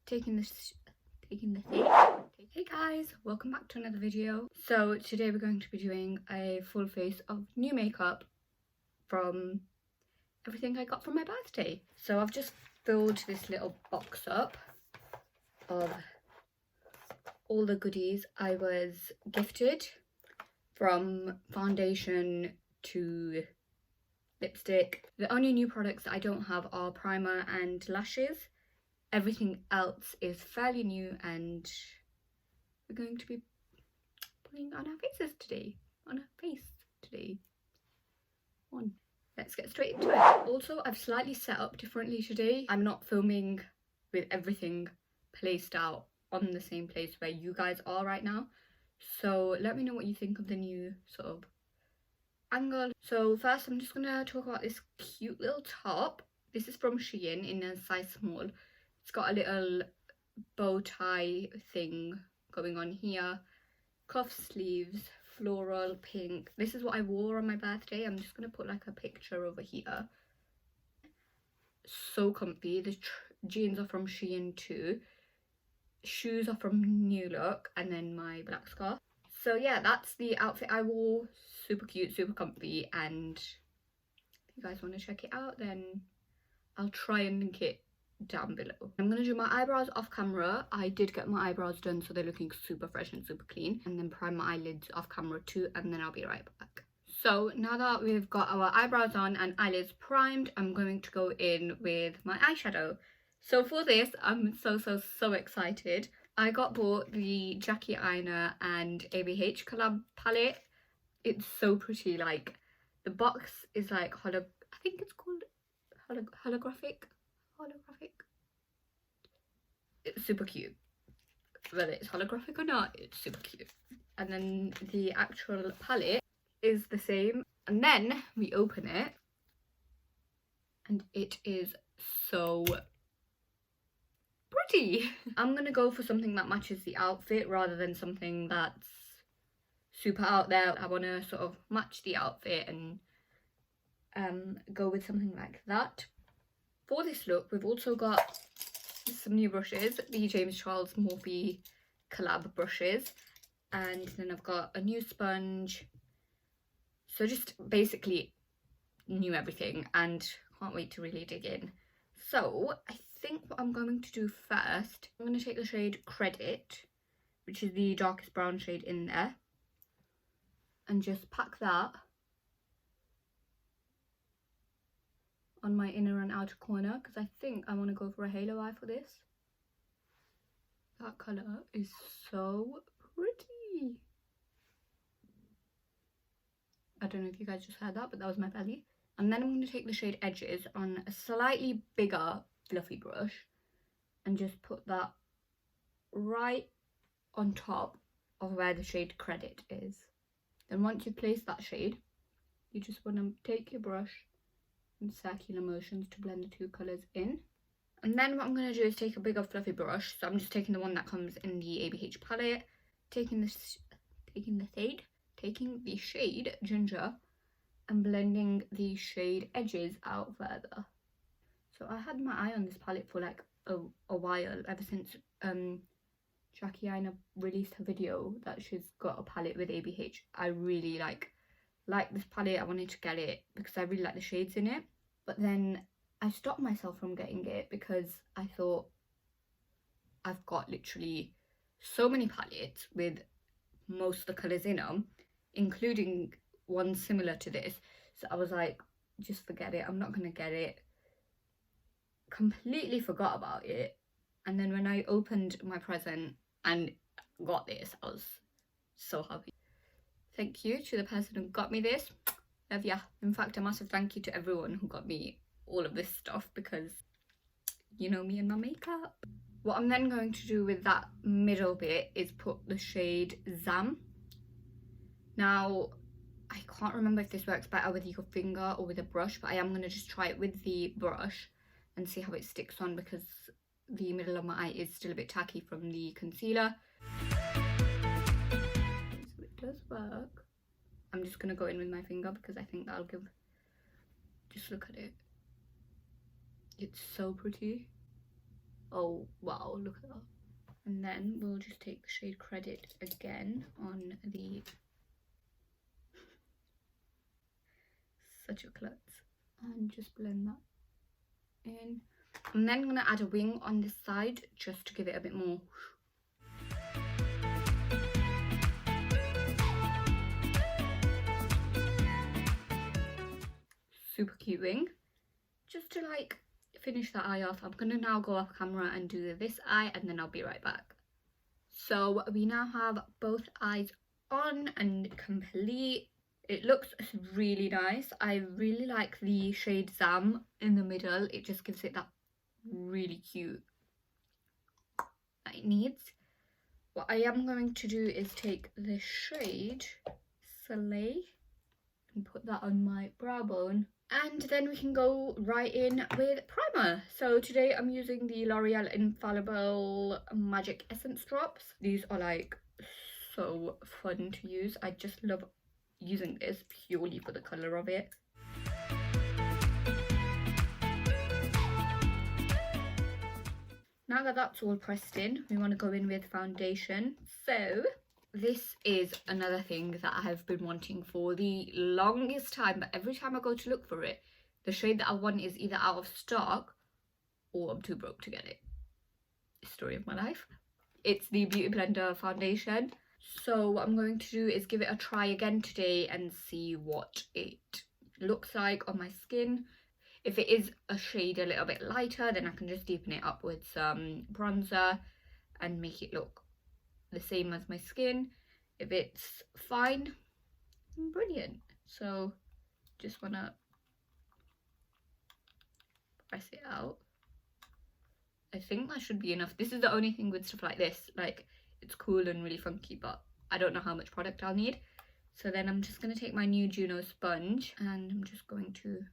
taking the thing. Hey guys, welcome back to another video. So today we're going to be doing a full face of new makeup from everything I got from my birthday. So I've just filled this little box up of all the goodies I was gifted, from foundation to lipstick. The only new products that I don't have are primer and lashes. Everything else is fairly new and we're going to be putting on our faces today. Let's get straight into it. Also, I've slightly set up differently today. I'm not filming with everything placed out on the same place where you guys are right now. So let me know what you think of the new sort of angle. So first I'm just gonna talk about this cute little top. This is from Shein in a size small. It's got a little bow tie thing going on here, cuff sleeves, floral pink. This is what I wore on my birthday. I'm just gonna put like a picture over here. So comfy. The jeans are from Shein too. Shoes are from New Look, and then my black scarf. So yeah, that's the outfit I wore. Super cute, super comfy, and if you guys want to check it out, then I'll try and link it down below. I'm gonna do my eyebrows off camera. I did get my eyebrows done, so they're looking super fresh and super clean, and then prime my eyelids off camera too, and then I'll be right back. So now that we've got our eyebrows on and eyelids primed, I'm going to go in with my eyeshadow. So for this, I'm so excited. I got bought the Jackie Aina and ABH collab palette. It's so pretty. Like, the box is like I think it's called holographic. It's super cute. Whether it's holographic or not, it's super cute. And then the actual palette is the same. And then we open it and it is so pretty. I'm gonna go for something that matches the outfit rather than something that's super out there. I want to sort of match the outfit and go with something like that. For this look, we've also got some new brushes, the James Charles Morphe collab brushes, and then I've got a new sponge. So just basically new everything, and can't wait to really dig in. So I think what I'm going to do first, I'm going to take the shade Credit, which is the darkest brown shade in there, and just pack that on my inner and outer corner, because I think I want to go for a halo eye for this. That colour is so pretty. I don't know if you guys just heard that, but that was my belly. And then I'm going to take the shade Edges on a slightly bigger fluffy brush and just put that right on top of where the shade Credit is. Then once you've placed that shade, you just want to take your brush in circular motions to blend the two colours in. And then what I'm going to do is take a bigger fluffy brush. So I'm just taking the one that comes in the ABH palette, taking the shade Ginger and blending the shade Edges out further. So I had my eye on this palette for like a while, ever since Jackie Aina released her video that she's got a palette with ABH. I really like this palette. I wanted to get it because I really like the shades in it, but then I stopped myself from getting it because I thought I've got literally so many palettes with most of the colours in them, including one similar to this. So I was like, just forget it, I'm not gonna get it. Completely forgot about it, and then when I opened my present and got this, I was so happy. Thank you to the person who got me this. Love ya. In fact, a massive thank you to everyone who got me all of this stuff, because you know me and my makeup. What I'm then going to do with that middle bit is put the shade Zam. Now, I can't remember if this works better with your finger or with a brush, but I am going to just try it with the brush and see how it sticks on, because the middle of my eye is still a bit tacky from the concealer. So it does work. I'm just going to go in with my finger because I think that'll give... Just look at it. It's so pretty. Oh wow, look at that. And then we'll just take the shade Credit again on the, such a klutz, and just blend that in. And then I'm gonna add a wing on this side just to give it a bit more. Super cute wing. Just to like finish that eye off, I'm gonna now go off camera and do this eye, and then I'll be right back. So we now have both eyes on and complete. It looks really nice. I really like the shade Zam in the middle. It just gives it that really cute that it needs. What I am going to do is take the shade Soleil and put that on my brow bone, and then we can go right in with primer. So today I'm using the L'Oreal Infallible Magic Essence Drops. These are like so fun to use. I just love using this purely for the colour of it. Now that that's all pressed in, we want to go in with foundation. So this is another thing that I have been wanting for the longest time, but every time I go to look for it, the shade that I want is either out of stock or I'm too broke to get it. Story of my life. It's the Beauty Blender foundation. So what I'm going to do is give it a try again today and see what it looks like on my skin. If it is a shade a little bit lighter, then I can just deepen it up with some bronzer and make it look the same as my skin. If it's fine, brilliant. So just wanna press it out. I think that should be enough. This is the only thing with stuff like this, like it's cool and really funky, but I don't know how much product I'll need. So then I'm just gonna take my new Juno sponge and I'm just going to,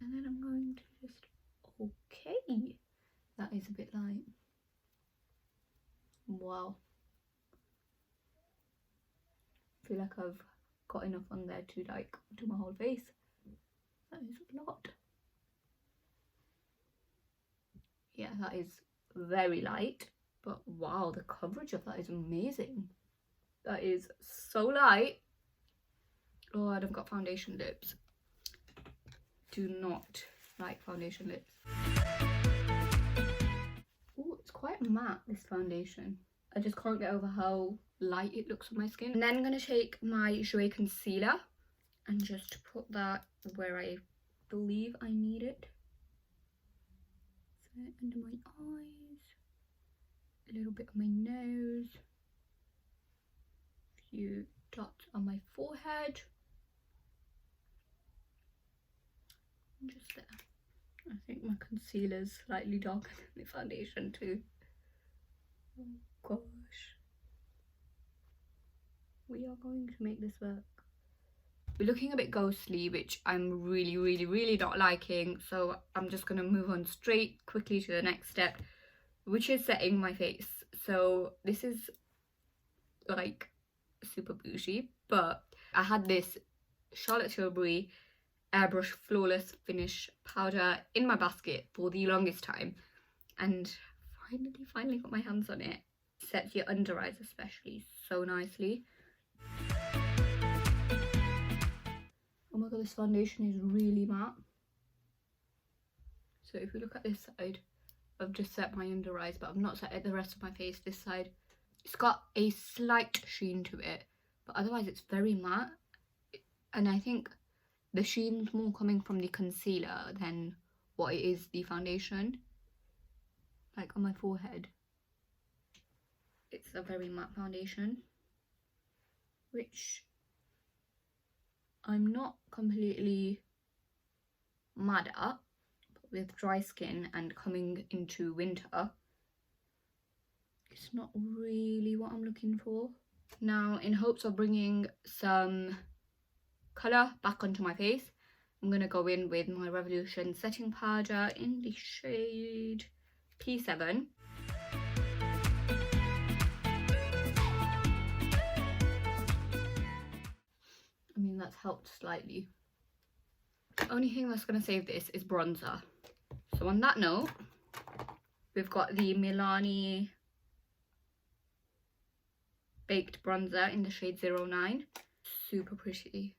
and then I'm going to just, okay, that is a bit light. Wow, I feel like I've got enough on there to like do my whole face. That is a lot. Yeah, that is very light, but wow, the coverage of that is amazing. That is so light. Oh, and I've got foundation lips. Do not like foundation lips. Oh, it's quite matte, this foundation. I just can't get over how light it looks on my skin. And then I'm going to take my Jouer concealer and just put that where I believe I need it. So under my eyes, a little bit on my nose, a few dots on my forehead, and just there. I think my concealer's slightly darker than the foundation too. Oh gosh. We are going to make this work. We're looking a bit ghostly, which I'm really not liking. So I'm just going to move on straight quickly to the next step, which is setting my face. So this is like super bougie, but I had this Charlotte Tilbury Airbrush Flawless Finish powder in my basket for the longest time, and finally got my hands on it. Sets your under eyes especially so nicely. Oh my god, this foundation is really matte. So if we look at this side, I've just set my under eyes, but I've not set the rest of my face. This side, it's got a slight sheen to it, but otherwise it's very matte. And I think the sheen's more coming from the concealer than what it is the foundation. Like on my forehead, it's a very matte foundation, which I'm not completely mad at. But with dry skin and coming into winter, it's not really what I'm looking for. Now, in hopes of bringing some colour back onto my face, I'm going to go in with my Revolution setting powder in the shade P7. I mean, that's helped slightly. The only thing that's going to save this is bronzer. So on that note, We've got the Milani Baked Bronzer in the shade 09. Super pretty.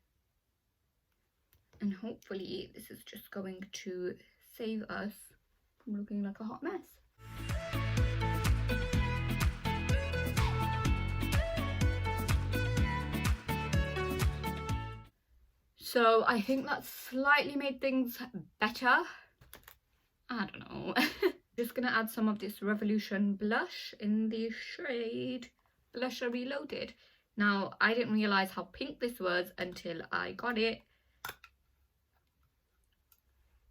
And hopefully this is just going to save us from looking like a hot mess. So I think that slightly made things better. I don't know. Just gonna add some of this Revolution blush in the shade Blusher Reloaded. Now, I didn't realise how pink this was until I got it.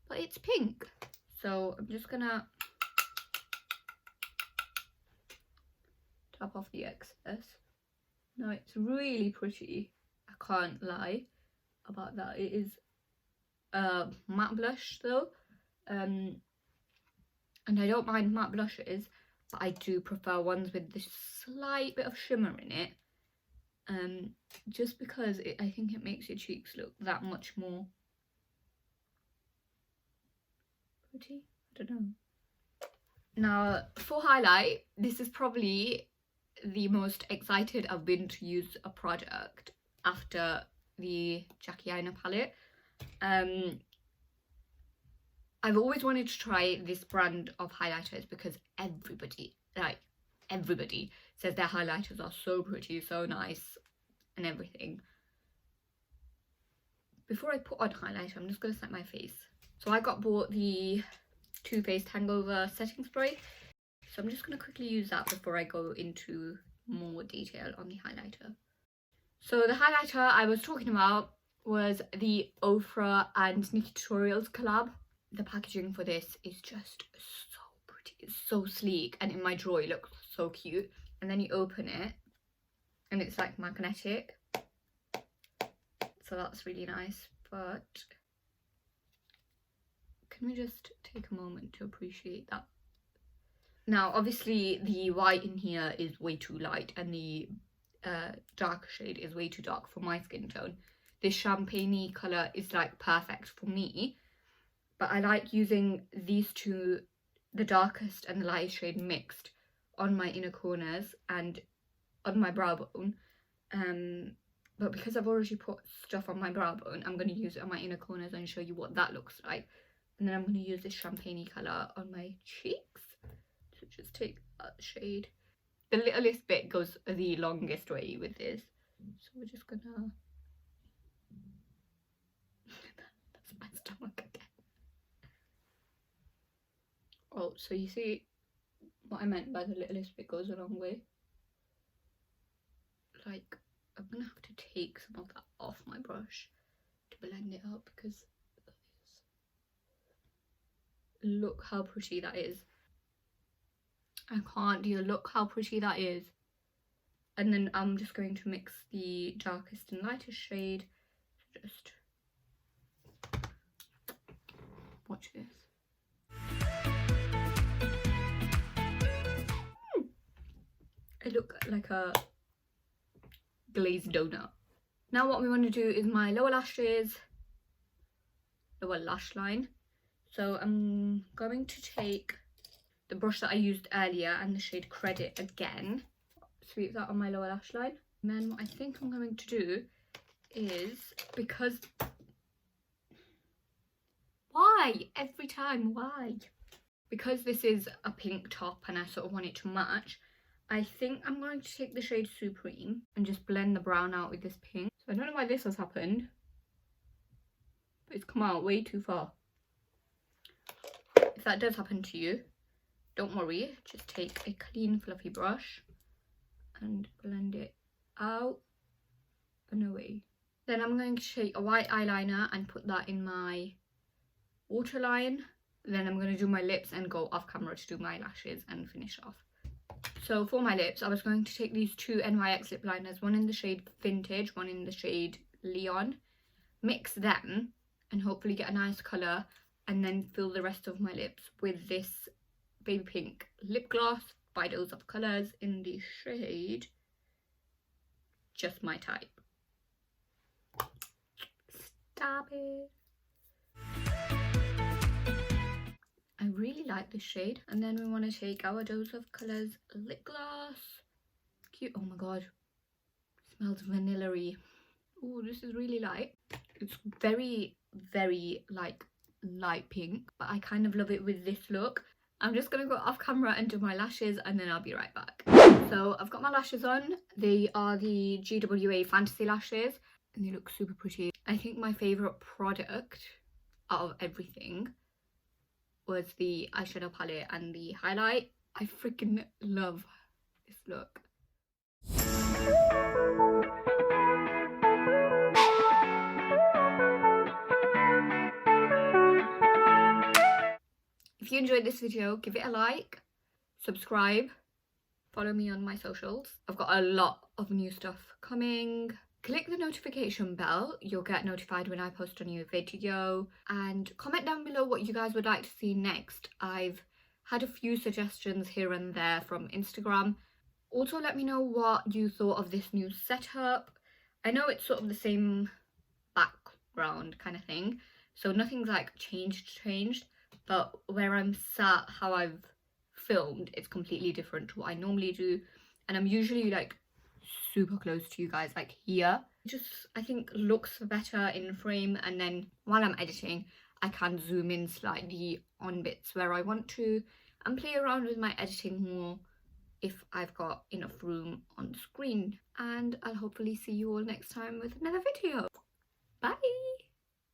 But it's pink. So I'm just gonna tap off the excess. No, it's really pretty. I can't lie about that. It is a matte blush though. And I don't mind matte blushes, but I do prefer ones with this slight bit of shimmer in it. Just because I think it makes your cheeks look that much more pretty. I don't know. Now, for highlight, this is probably the most excited I've been to use a product after the Jackie Aina palette. I've always wanted to try this brand of highlighters because everybody says their highlighters are so pretty, so nice and everything. Before I put on highlighter, I'm just going to set my face. So I bought the Too Faced Hangover setting spray. So I'm just going to quickly use that before I go into more detail on the highlighter. So the highlighter I was talking about was the Ofra and Nikki Tutorials collab. The packaging for this is just so pretty. It's so sleek, and in my drawer it looks so cute. And then you open it and it's like magnetic, so that's really nice. But can we just take a moment to appreciate that? Now obviously the white in here is way too light, and the dark shade is way too dark for my skin tone. This champagne-y colour is like perfect for me. But I like using these two, the darkest and the lightest shade, mixed on my inner corners and on my brow bone. But because I've already put stuff on my brow bone, I'm going to use it on my inner corners and show you what that looks like. And then I'm going to use this champagne colour on my cheeks. So just take that shade. The littlest bit goes the longest way with this. So we're just going to... That's my stomach again. Oh, so you see what I meant by the littlest bit goes a long way? Like, I'm gonna have to take some of that off my brush to blend it up, because look how pretty that is. I can't deal. Look how pretty that is. And then I'm just going to mix the darkest and lightest shade. Just watch this. I look like a glazed donut. Now what we want to do is my lower lashes, lower lash line. So I'm going to take the brush that I used earlier and the shade Credit again, sweep that on my lower lash line. And then what I think I'm going to do is, because... Why? Every time, why? Because this is a pink top and I sort of want it to match, I think I'm going to take the shade Supreme and just blend the brown out with this pink. So I don't know why this has happened, but it's come out way too far. If that does happen to you, don't worry, just take a clean fluffy brush and blend it out and away. Then I'm going to take a white eyeliner and put that in my waterline. Then I'm going to do my lips and go off camera to do my lashes and finish off. So for my lips, I was going to take these two NYX lip liners, one in the shade Vintage, one in the shade Leon, mix them and hopefully get a nice colour, and then fill the rest of my lips with this baby pink lip gloss by Dose of Colours in the shade Just My Type. Stop it. I really like this shade. And then we want to take our Dose of Colours lip gloss. Cute. Oh my god, smells vanilla-y. Oh, this is really light. It's very, very like light pink, but I kind of love it with this look. I'm just gonna go off camera and do my lashes, and then I'll be right back. So I've got my lashes on. They are the GRWM Fantasy lashes, and they look super pretty. I think my favourite product out of everything was the eyeshadow palette and the highlight. I freaking love this look. If you enjoyed this video, give it a like, subscribe, follow me on my socials. I've got a lot of new stuff coming. Click the notification bell, you'll get notified when I post a new video, and comment down below what you guys would like to see next. I've had a few suggestions here and there from Instagram. Also, let me know what you thought of this new setup. I know it's sort of the same background kind of thing, so nothing's like changed, but where I'm sat, how I've filmed, it's completely different to what I normally do, and I'm usually like super close to you guys, like here. It just, I think, looks better in frame, and then while I'm editing I can zoom in slightly on bits where I want to and play around with my editing more if I've got enough room on screen. And I'll hopefully see you all next time with another video. Bye.